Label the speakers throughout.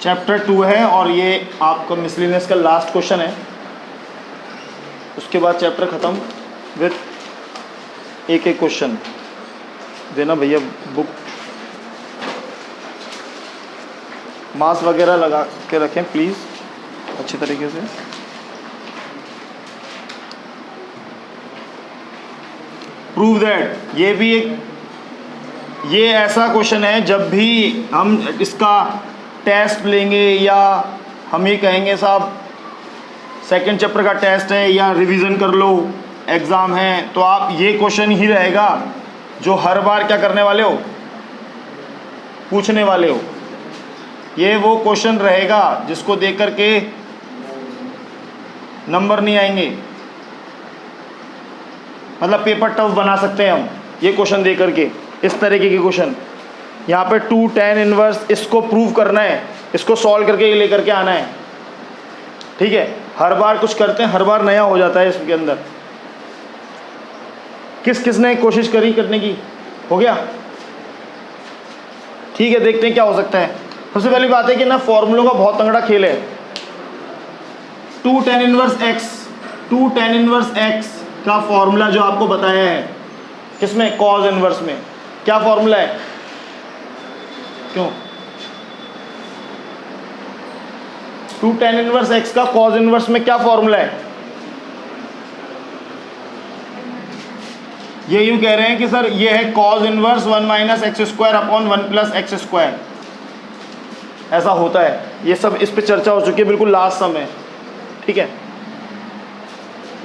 Speaker 1: Chapter 2 है और ये आपका मिसलिनियस का लास्ट क्वेश्चन है। उसके बाद चैप्टर ख़त्म विथ एक एक क्वेश्चन। देना भैया बुक, मास्क वगैरह लगा के रखें प्लीज़ अच्छी तरीके से। प्रूव दैट, ये भी ये ऐसा क्वेश्चन है जब भी हम इसका टेस्ट लेंगे या हम ये कहेंगे साहब सेकंड चैप्टर का टेस्ट है या रिवीजन कर लो एग्ज़ाम है, तो आप ये क्वेश्चन ही रहेगा जो हर बार क्या करने वाले हो, पूछने वाले हो। ये वो क्वेश्चन रहेगा जिसको देख कर के नंबर नहीं आएंगे, मतलब पेपर टफ बना सकते हैं हम ये क्वेश्चन देख करके। इस तरीके के क्वेश्चन यहाँ पे 2 tan इनवर्स, इसको प्रूव करना है, इसको सॉल्व करके लेकर के आना है। ठीक है, हर बार कुछ करते हैं, हर बार नया हो जाता है इसके अंदर। किसने कोशिश करी करने की? हो गया? ठीक है, देखते हैं क्या हो सकता है। सबसे पहली बात है कि ना फॉर्मूलों का बहुत तगड़ा खेल है। 2 tan इनवर्स x का फॉर्मूला जो आपको बताया है किसमें, कॉज इनवर्स में, क्या फॉर्मूला है? क्यों 2 tan इनवर्स x का कॉज इनवर्स में क्या फॉर्मूला है? ये यूं कह रहे हैं कि सर ये है cos inverse 1 minus x square upon 1 plus x square. ऐसा होता है, ये सब इस पे चर्चा हो चुकी है बिल्कुल लास्ट समय। ठीक है,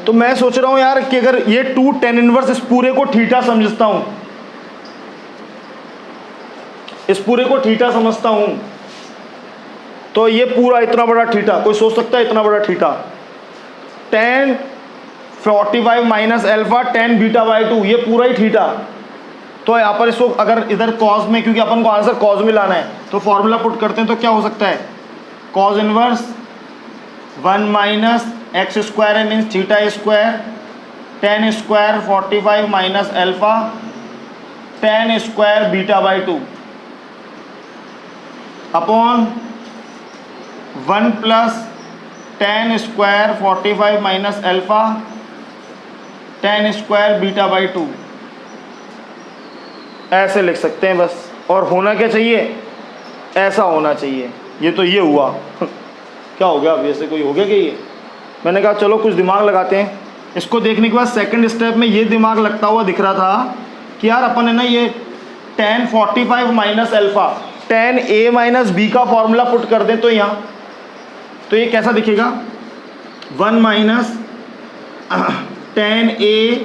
Speaker 1: तो मैं सोच रहा हूं यार कि अगर ये 2 tan इनवर्स इस पूरे को थीटा समझता हूं, इस पूरे को थीटा समझता हूं, तो ये पूरा इतना बड़ा थीटा, कोई सोच सकता है इतना बड़ा theta, tan 45 minus alpha tan beta by 2, ये पूरा ही थीटा। तो यहाँ पर इसको अगर इधर कॉज में, क्योंकि अपन को आंसर कॉज में लाना है, तो फॉर्मूला पुट करते हैं तो क्या हो सकता है? Cos inverse 1 minus x square है means theta square, tan square 45 minus alpha tan square beta by 2 upon 1 plus tan square 45 minus alpha tan square beta by 2। ऐसे लिख सकते हैं बस। और होना क्या चाहिए? ऐसा होना चाहिए। ये तो ये हुआ क्या हो गया? अब ऐसे कोई हो गया कि ये, मैंने कहा चलो कुछ दिमाग लगाते हैं। इसको देखने के बाद सेकंड स्टेप में ये दिमाग लगता हुआ दिख रहा था कि यार अपन है ना ये tan 45 minus alpha tan a minus b का फॉर्मूला पुट कर दें तो यहाँ, तो ये कैसा दिखेगा? 1 minus tan a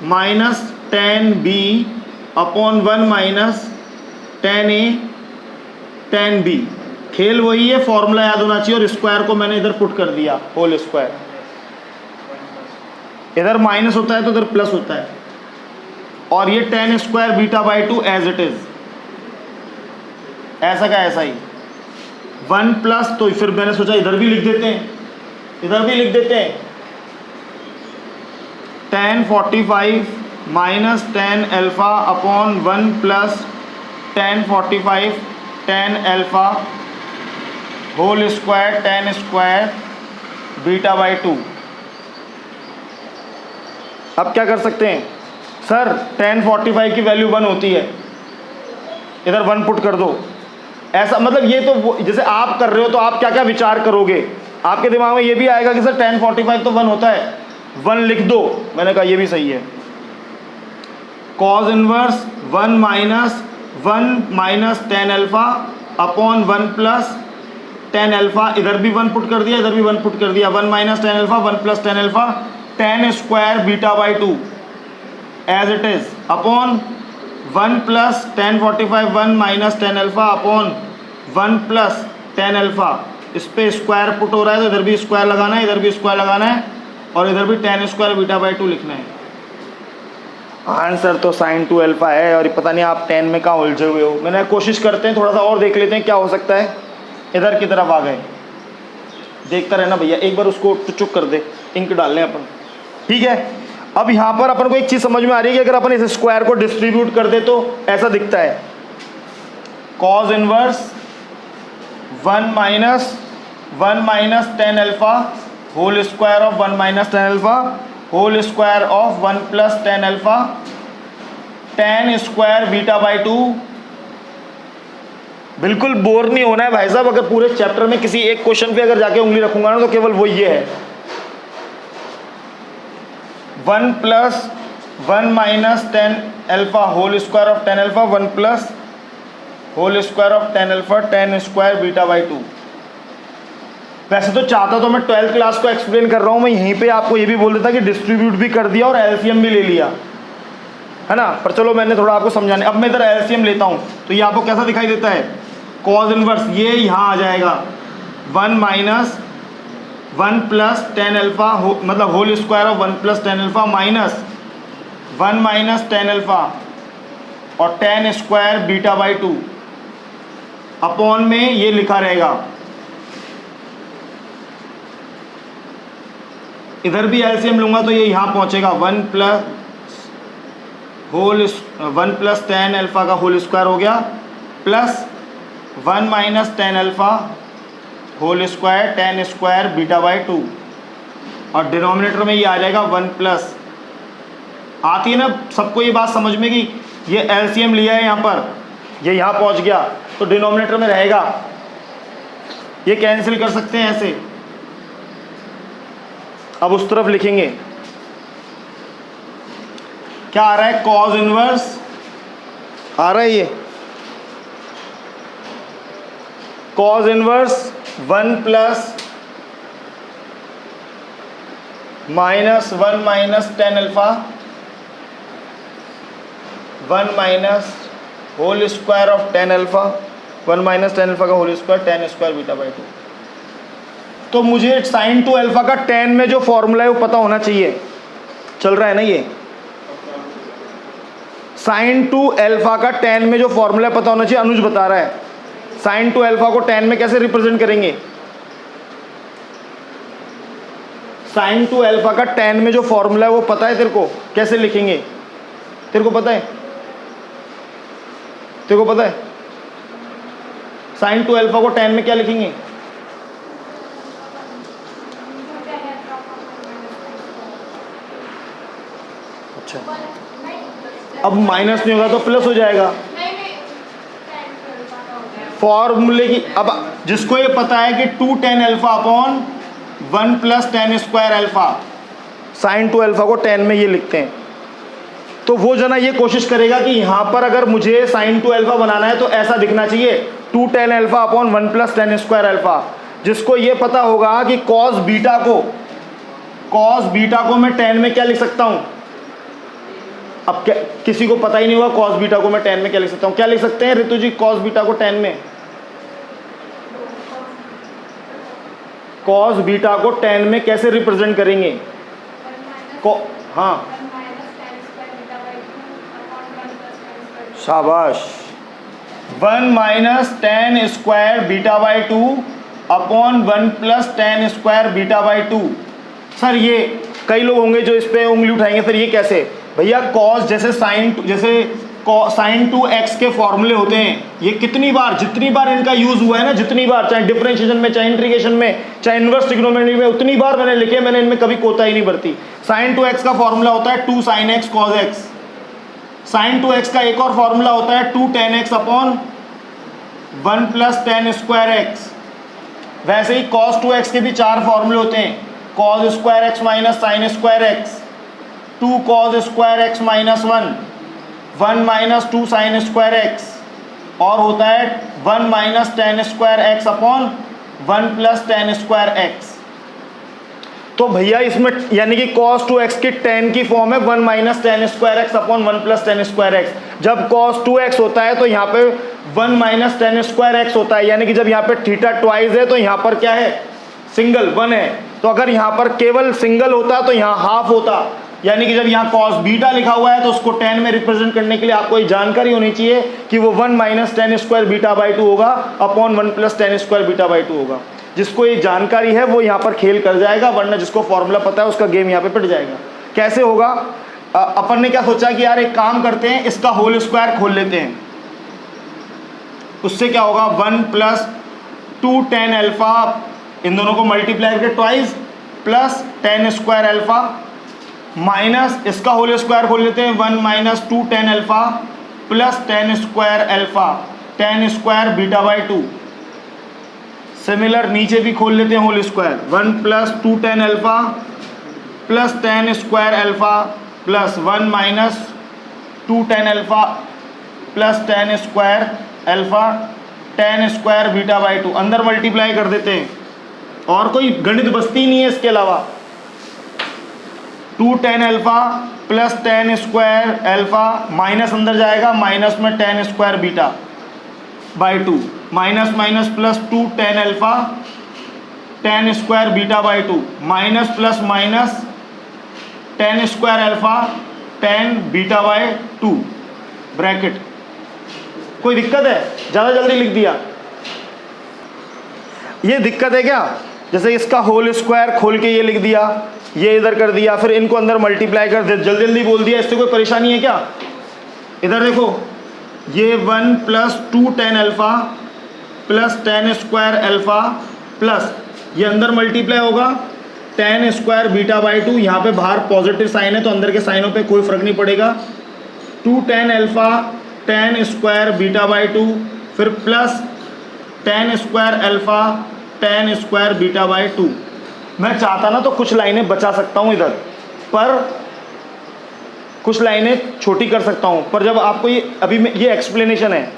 Speaker 1: minus tan b upon 1 minus tan a tan b। खेल वही है, फॉर्मूला याद होना चाहिए। और स्क्वायर को मैंने इधर पुट कर दिया, होल स्क्वायर। इधर माइनस होता है तो इधर प्लस होता है। और ये tan square beta by 2 as it is, ऐसा का ऐसा ही 1 प्लस, तो फिर मैंने सोचा इधर भी लिख देते हैं, इधर भी लिख देते हैं tan 45 minus tan alpha upon 1 plus tan 45 tan alpha whole square tan square beta by 2। अब क्या कर सकते हैं? सर tan 45 की वैल्यू 1 होती है, इधर 1 पुट कर दो। ऐसा मतलब ये तो जैसे आप कर रहे हो तो आप क्या क्या विचार करोगे, आपके दिमाग में ये भी आएगा कि सर tan 45 तो 1 होता है, 1 लिख दो। मैंने कहा ये भी सही है। Cos inverse 1 minus tan alpha upon 1 plus tan alpha, इधर भी 1 पुट कर दिया, इधर भी 1 पुट कर दिया। 1 minus tan alpha 1 plus tan alpha tan square beta by 2 as it is upon 1 plus tan 45 1 minus tan alpha upon 1 plus tan alpha. इस पे स्क्वायर पुट हो रहा है तो इधर भी स्क्वायर लगाना है, इधर भी स्क्वायर लगाना है, और इधर भी tan स्क्वायर बीटा बाई 2 लिखना है। आंसर तो sin 2 एल्फा है, और पता नहीं आप 10 में कहाँ उलझे हुए हो। मैंने कोशिश करते हैं थोड़ा सा और देख लेते हैं क्या हो सकता है। इधर की तरफ आ गए, देखता रहना भैया, एक बार उसको चुक कर दे, इंक डाल लें अपन। ठीक है, अब यहाँ पर अपन को एक चीज़ समझ में आ रही है कि अगर अपन इस स्क्वायर को डिस्ट्रीब्यूट कर दे तो ऐसा दिखता है। Cos inverse 1 minus tan alpha whole square of 1 minus tan alpha whole square of 1 plus tan alpha tan square beta by 2। बिल्कुल बोर नहीं होना है भाई साहब। अगर पूरे चैप्टर में किसी एक क्वेश्चन पे अगर जाके उंगली रखूंगा ना तो केवल वो ये है 1 plus 1 minus tan alpha whole square of tan alpha 1 plus whole square of tan alpha tan square beta by 2। वैसे तो चाहता तो मैं 12th क्लास को एक्सप्लेन कर रहा हूँ, मैं यहीं पे आपको ये भी बोल देता कि डिस्ट्रीब्यूट भी कर दिया और एलसीएम भी ले लिया है ना, पर चलो मैंने थोड़ा आपको समझाने। अब मैं इधर एलसीएम लेता हूँ तो ये आपको कैसा दिखाई देता है, कॉज इनवर्स ये यहाँ आ जाएगा 1 माइनस 1 प्लस टेन एल्फा मतलब whole square of 1 plus tan alpha minus 1 minus tan alpha और tan square beta by 2 upon में ये लिखा रहेगा। इधर भी एलसीएम लूंगा तो ये यहाँ पहुँचेगा 1 प्लस टेन एल्फा का होल स्क्वायर हो गया plus 1 minus tan alpha whole square tan square beta by 2 और डिनोमिनेटर में ये आ जाएगा 1 प्लस। आती है ना सबको ये बात समझ में कि ये एलसीएम लिया है यहाँ पर, ये यहाँ पहुँच गया तो डिनोमिनेटर में रहेगा, ये कैंसिल कर सकते हैं ऐसे। अब उस तरफ लिखेंगे क्या आ रहा है, कॉज इनवर्स आ रहा है, ये cos inverse 1 plus minus 1 minus tan alpha 1 minus whole square of tan alpha 1 minus tan alpha का whole square tan square beta by 2। तो मुझे साइन टू एल्फा का टेन में जो फॉर्मूला है वो पता होना चाहिए। चल रहा है ना ये, साइन टू एल्फा का टेन में जो फॉर्मूला पता होना चाहिए। अनुज बता रहा है साइन टू एल्फा को टेन में कैसे रिप्रेजेंट करेंगे। साइन टू एल्फा का टेन में जो फॉर्मूला है वो पता है तेरे को, कैसे लिखेंगे, तेरे को पता है, तेरे को पता है साइन टू एल्फा को टेन में क्या लिखेंगे। अच्छा अब माइनस नहीं होगा तो प्लस हो जाएगा फॉर्मूले की। अब जिसको ये पता है कि 2 tan alpha upon 1 plus ten square alpha, sign two alpha को टेन में ये लिखते हैं, तो वो जना ये कोशिश करेगा कि यहाँ पर अगर मुझे साइन टू एल्फा बनाना है तो ऐसा दिखना चाहिए 2 tan alpha upon 1 plus ten square alpha. जिसको ये पता होगा कि कॉस बीटा को मैं टेन में क्या लिख सकता हूँ। अब क्या किसी को पता ही नहीं होगा कॉस बीटा को मैं टेन में क्या लिख सकता हूँ, क्या लिख सकते हैं ऋतु जी कॉस बीटा को टेन में। कॉस बीटा को टेन में कैसे रिप्रेजेंट करेंगे, हाँ शाबाश 1 minus ten square beta by 2 upon 1 plus ten square beta by 2। Sir ये कई लोग होंगे जो इस पे उंगली उठाएंगे, सर ये कैसे भैया, कॉस जैसे साइन टू एक्स के फॉर्मूले होते हैं, ये कितनी बार जितनी बार इनका यूज हुआ है ना, जितनी बार चाहे डिफरेंशिएशन में चाहे इंटीग्रेशन में चाहे इनवर्स ट्रिग्नोमेट्री में, उतनी बार मैंने लिखे, मैंने इनमें कभी कोताही नहीं बरती। साइन टू एक्स का फॉर्मूला होता है 2 sin x cos x। Sign to x का एक और फॉर्मूला होता है 2 tan x upon 1 plus ten square x. वैसे ही cos टू एक्स के भी 4 फॉर्मूले होते हैं, cos square x minus sine square x, 2 cos square x minus 1 minus 2 sine square x, और होता है 1 minus ten square x upon 1 plus ten square x. तो भैया इसमें यानी कि cos टू एक्स की टेन की फॉर्म है 1 minus ten square x upon 1 plus ten square x. जब cos टू एक्स होता है तो यहाँ पे 1 माइनस टेन स्क्वायर एक्स होता है, यानी कि जब यहाँ पे थीटा ट्वाइस है तो यहाँ पर क्या है, सिंगल 1 है। तो अगर यहाँ पर केवल सिंगल होता तो यहाँ हाफ होता, यानी कि जब यहाँ cos बीटा लिखा हुआ है तो उसको 10 में रिप्रेजेंट करने के लिए आपको ये जानकारी होनी चाहिए कि वो 1 minus ten square beta by 2 होगा upon 1 plus ten square beta by 2 होगा। जिसको ये जानकारी है वो यहाँ पर खेल कर जाएगा, वरना जिसको फॉर्मूला पता है उसका गेम यहाँ पे पिट जाएगा। कैसे होगा, अपन ने क्या सोचा कि यार एक काम करते हैं, इसका होल स्क्वायर खोल लेते हैं, उससे क्या होगा 1 प्लस 2 tan अल्फा, इन दोनों को मल्टीप्लाई करके twice, plus tan square alpha minus इसका होल स्क्वायर खोल लेते हैं 1 minus 2 tan alpha plus tan square alpha tan square beta by 2। Similar नीचे भी खोल लेते हैं whole square 1 plus 2 tan alpha plus tan square alpha plus 1 minus 2 tan alpha plus tan square alpha tan square beta by 2। अंदर multiply कर देते हैं और कोई गणित बचती नहीं है इसके अलावा। 2 tan alpha plus tan square alpha minus अंदर जाएगा, माइनस में tan square beta by 2, minus minus plus 2 tan alpha tan square beta by 2 minus plus minus tan square alpha tan beta by 2 bracket. कोई दिक्कत है? ज़्यादा जल्दी लिख दिया। ये दिक्कत है क्या? जैसे इसका होल स्क्वायर खोल के ये लिख दिया, ये इधर कर दिया, फिर इनको अंदर मल्टीप्लाई कर दे, जल्दी जल्दी बोल दिया, इससे कोई परेशानी है क्या? इधर देखो, ये 1 plus 2 tan alpha plus tan square alpha plus ये अंदर मल्टीप्लाई होगा tan स्क्वायर बीटा बाई 2। यहाँ पे बाहर पॉजिटिव साइन है तो अंदर के साइनों पे कोई फर्क नहीं पड़ेगा। 2 tan alpha tan square beta by 2 फिर plus tan square alpha tan square beta by 2। मैं चाहता ना तो कुछ लाइनें बचा सकता हूँ इधर, पर कुछ लाइनें छोटी कर सकता हूँ, पर जब आपको ये एक्सप्लेनेशन है,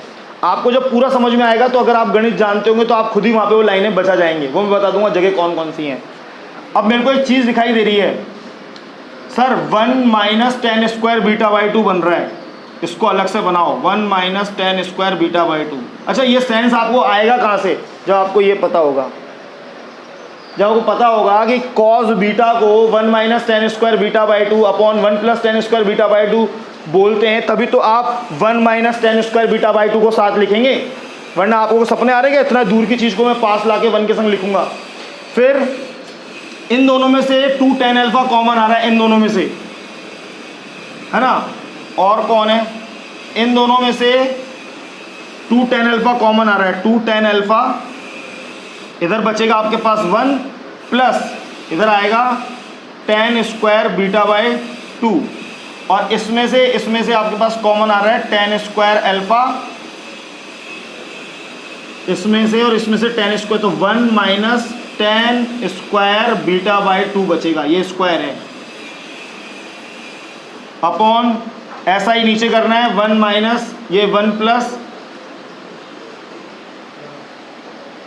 Speaker 1: आपको जब पूरा समझ में आएगा तो अगर आप गणित जानते होंगे तो आप खुद ही वहाँ पे वो लाइनें बचा जाएंगे। वो मैं बता दूंगा जगह कौन कौन सी हैं। अब मेरे को एक चीज़ दिखाई दे रही है, sir 1 minus tan square beta by 2 बन रहा है, इसको अलग से बनाओ 1 minus tan square beta by 2। अच्छा, ये सेंस आपको आएगा कहाँ से? जब आपको ये पता होगा, जब आपको पता होगा कि cos बीटा को 1 minus tan square beta by 2 upon 1 plus tan square beta by 2 बोलते हैं, तभी तो आप 1 minus tan square beta by 2 को साथ लिखेंगे, वरना आपको सपने आ रहे हैं कि इतना दूर की चीज़ को मैं पास लाके 1 के संग लिखूंगा। फिर इन दोनों में से 2 tan अल्फा कॉमन आ रहा है, इन दोनों में से, है ना? और कौन है? इन दोनों में से 2 tan अल्फा कॉमन आ रहा है, 2 tan अल्फा, इधर बचेगा आपके पास 1 प्लस इधर आएगा tan स्क्वायर बीटा बाई 2, और इसमें से आपके पास कॉमन आ रहा है tan स्क्वायर अल्फा, इसमें से और इसमें से tan स्क्वायर, तो 1 minus tan square beta by 2 बचेगा, ये स्क्वायर है, अपॉन ऐसा ही नीचे करना है 1 माइनस ये 1 plus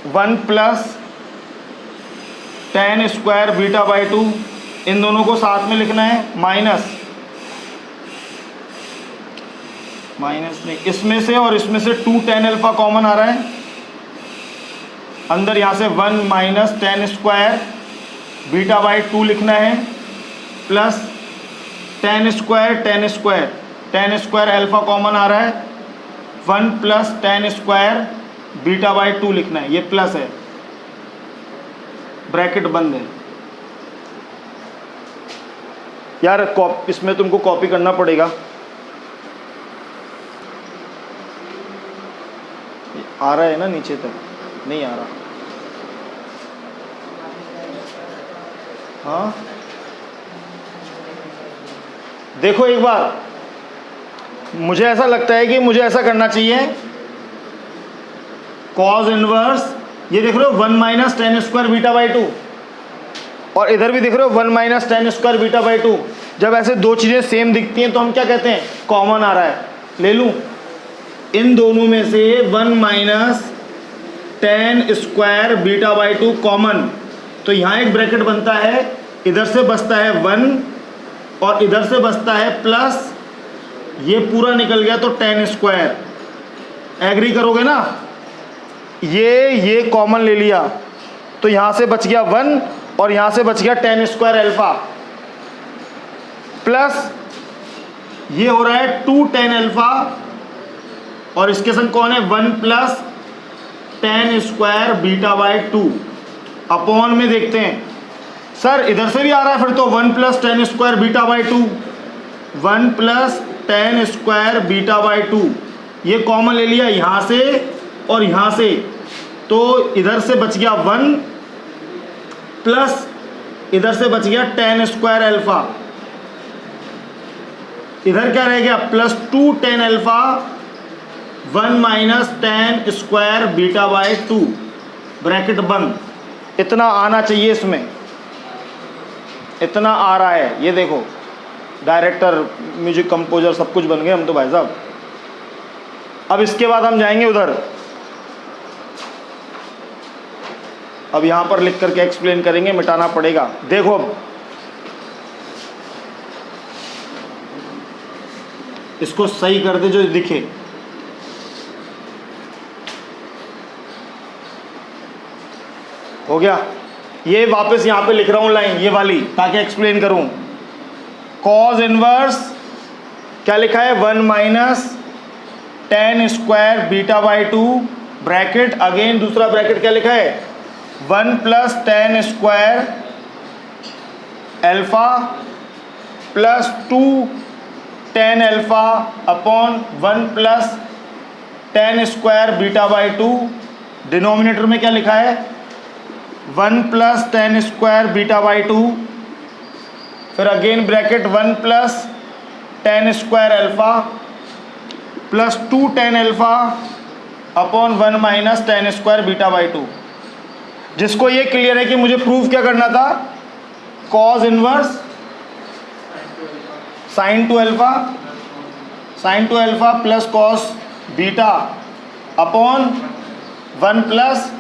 Speaker 1: 1 tan square beta by 2, इन दोनों को साथ में लिखना है, माइनस नहीं, इसमें से और इसमें से 2 tan अल्फा कॉमन आ रहा है, अंदर यहाँ से 1 minus tan square beta by 2 लिखना है, plus tan square alpha common आ रहा है, 1 plus tan square beta by 2 लिखना है, ये प्लस है, ब्रैकेट बंद है। यार इसमें तुमको कॉपी करना पड़ेगा, आ रहा है ना नीचे तक? नहीं आ रहा। हाँ देखो एक बार, मुझे ऐसा लगता है कि मुझे ऐसा करना चाहिए, cos इनवर्स, ये देख रहे हो 1 minus tan square beta by 2, और इधर भी देख रहे हो 1 minus tan square beta by 2। जब ऐसे दो चीज़ें सेम दिखती हैं तो हम क्या कहते हैं? कॉमन आ रहा है। ले लूँ इन दोनों में से 1 minus tan square beta by 2 common, तो यहाँ एक ब्रैकेट बनता है, इधर से बचता है 1 और इधर से बचता है प्लस, ये पूरा निकल गया तो tan स्क्वायर। एग्री करोगे ना? ये कॉमन ले लिया तो यहाँ से बच गया 1 और यहाँ से बच गया tan स्क्वायर अल्फा, प्लस ये हो रहा है 2 tan अल्फा, और इसके संग कौन है? 1 plus tan square beta by 2, upon में देखते हैं, सर इधर से भी आ रहा है, फिर तो 1 plus tan square beta by 2, 1 plus tan square beta by 2, ये कॉमन ले लिया यहाँ से और यहाँ से, तो इधर से बच गया 1 प्लस इधर से बच गया tan स्क्वायर अल्फा, इधर क्या रह गया plus 2 tan alpha 1 minus tan square beta by 2 bracket बंद। इतना आना चाहिए, इसमें इतना आ रहा है, ये देखो डायरेक्टर म्यूजिक कंपोजर सब कुछ बन गए हम तो भाई साहब। अब इसके बाद हम जाएंगे उधर, अब यहां पर लिख करके एक्सप्लेन करेंगे, मिटाना पड़ेगा। देखो अब इसको सही कर दे जो दिखे। हो गया, ये वापस यहां पे लिख रहा हूं लाइन ये वाली ताकि एक्सप्लेन करूं। कॉज इनवर्स क्या लिखा है 1 minus tan square beta by 2 bracket, again दूसरा ब्रैकेट क्या लिखा है 1 plus tan square alpha plus 2 tan alpha upon 1 plus tan square beta by 2। Denominator में क्या लिखा है 1 plus tan square beta by 2, फिर again bracket 1 plus tan square alpha plus 2 tan alpha upon 1 minus tan square beta by 2। जिसको ये clear है कि मुझे प्रूफ क्या करना था, cause inverse sine to alpha plus cos beta upon 1 plus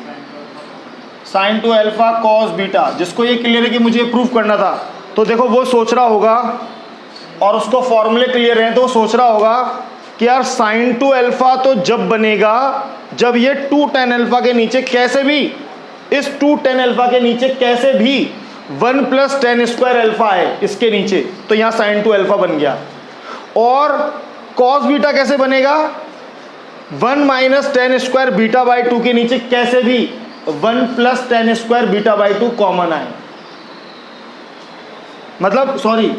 Speaker 1: sign to alpha cos beta. जिसको ये क्लियर है कि मुझे प्रूफ करना था, तो देखो वो सोच रहा होगा और उसको फॉर्मूले क्लियर हैं तो वो सोच रहा होगा कि यार साइन टू अल्फा तो जब बनेगा जब ये 2 tan अल्फा के नीचे कैसे भी, इस 2 tan अल्फा के नीचे कैसे भी 1 प्लस tan स्क्वायर अल्फा है इसके नीचे, तो यहाँ साइन टू अल्फा बन गया। और कॉस बीटा कैसे बनेगा 1 minus tan square beta by 2 के नीचे कैसे भी 1 plus tan square beta by 2 common आए, मतलब सॉरी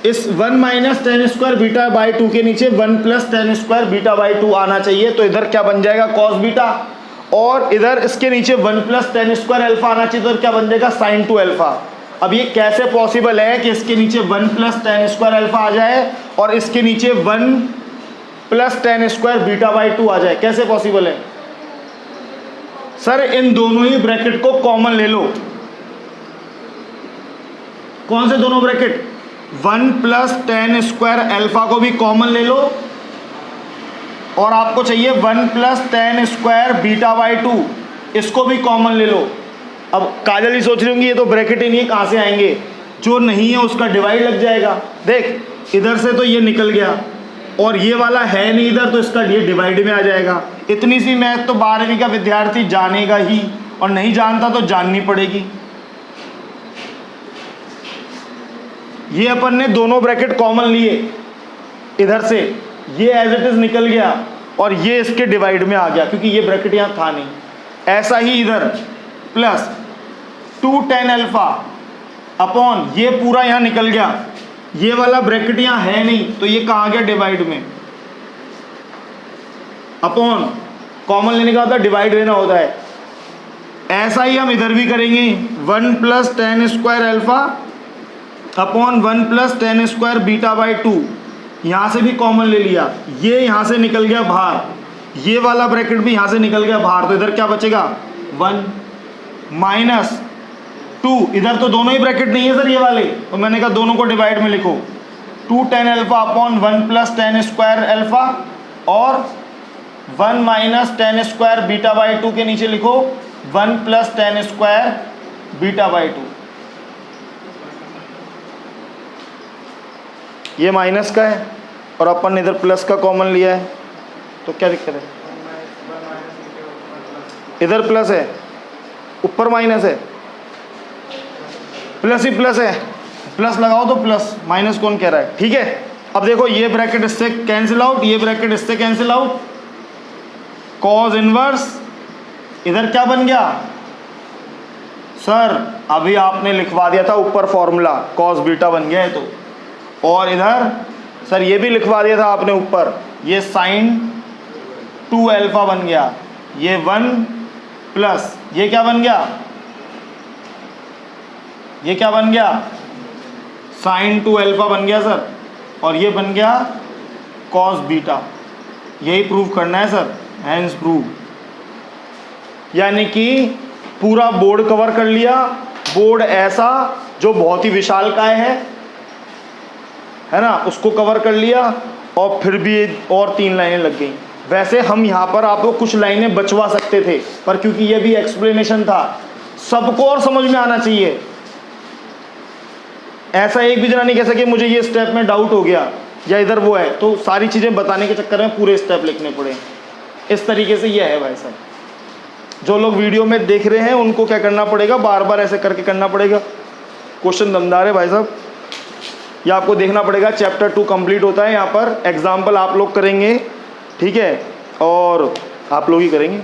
Speaker 1: इस 1 minus tan square beta by 2 के नीचे 1 plus tan square beta by 2 आना चाहिए। तो इधर क्या बन जाएगा कॉस बीटा, और इधर इसके नीचे 1 प्लस tan स्क्वायर अल्फा आना चाहिए, तो क्या बन जाएगा साइन टू अल्फा। अब ये कैसे पॉसिबल है कि इसके नीचे 1 प्लस tan स्क्वायर अल्फा आ जाए और इसके नीचे 1 plus tan square beta by 2 आ जाए, कैसे पॉसिबल है सर? इन दोनों ही ब्रैकेट को कॉमन ले लो। कौन से दोनों bracket? 1 plus tan square alpha को भी कॉमन ले लो और आपको चाहिए 1 plus tan square beta by 2, इसको भी कॉमन ले लो। अब काजल ही सोच रही होंगी ये तो ब्रैकेट ही नहीं, कहाँ से आएंगे? जो नहीं है उसका डिवाइड लग जाएगा। देख इधर से तो ये निकल गया और ये वाला है नहीं इधर, तो इसका ये डिवाइड में आ जाएगा। इतनी सी मैथ तो 12वीं का विद्यार्थी जानेगा ही, और नहीं जानता तो जाननी पड़ेगी। ये अपन ने दोनों ब्रैकेट कॉमन लिए, इधर से ये एज इट इज निकल गया और ये इसके डिवाइड में आ गया क्योंकि ये ब्रैकेट यहाँ था नहीं। ऐसा ही इधर प्लस 2 tan अल्फा अपॉन ये पूरा यहाँ निकल गया, ये वाला ब्रैकेट यहाँ है नहीं तो ये कहाँ गया डिवाइड में, अपॉन कॉमन लेने का होता है डिवाइड लेना होता है। ऐसा ही हम इधर भी करेंगे 1 plus tan square alpha upon 1 plus tan square beta by 2, यहाँ से भी कॉमन ले लिया, ये यहाँ से निकल गया बाहर, ये वाला ब्रैकेट भी यहाँ से निकल गया बाहर, तो इधर क्या बचेगा 1 माइनस 2। इधर तो दोनों ही ब्रैकेट नहीं है सर ये वाले, तो मैंने कहा दोनों को डिवाइड में लिखो, 2 tan alpha upon 1 plus tan square alpha और 1 minus tan square beta by 2 के नीचे लिखो 1 plus tan square beta by 2। ये माइनस का है और अपन ने इधर प्लस का कॉमन लिया है, तो क्या दिक्कत है? इधर प्लस है ऊपर माइनस है, प्लस ही प्लस है, प्लस लगाओ तो प्लस, माइनस कौन कह रहा है? ठीक है। अब देखो ये ब्रैकेट इससे कैंसिल आउट, ये ब्रैकेट इससे कैंसिल आउट, कॉज इनवर्स इधर क्या बन गया सर? अभी आपने लिखवा दिया था ऊपर फॉर्मूला, कॉस बीटा बन गया है तो, और इधर सर ये भी लिखवा दिया था आपने ऊपर, ये साइन टू अल्फा बन गया, ये 1 प्लस ये क्या बन गया, ये क्या बन गया, साइन 2 अल्फा बन गया सर, और ये बन गया कॉस बीटा। यही प्रूव करना है सर, हैंस प्रूव। यानी कि पूरा बोर्ड कवर कर लिया, बोर्ड ऐसा जो बहुत ही विशालकाय है ना, उसको कवर कर लिया, और फिर भी और 3 लाइनें लग गई। वैसे हम यहाँ पर आपको कुछ लाइनें बचवा सकते थे, पर क्योंकि ये भी एक्सप्लेनेशन था, सबको और समझ में आना चाहिए। ऐसा एक भी जना नहीं कह सके मुझे ये स्टेप में डाउट हो गया या इधर वो है, तो सारी चीज़ें बताने के चक्कर में पूरे स्टेप लिखने पड़े। इस तरीके से ये है भाई साहब। जो लोग वीडियो में देख रहे हैं उनको क्या करना पड़ेगा, बार बार ऐसे करके करना पड़ेगा। क्वेश्चन दमदार है भाई साहब, ये आपको देखना पड़ेगा। चैप्टर 2 कंप्लीट होता है, यहाँ पर एग्जाम्पल आप लोग करेंगे, ठीक है, और आप लोग ही करेंगे।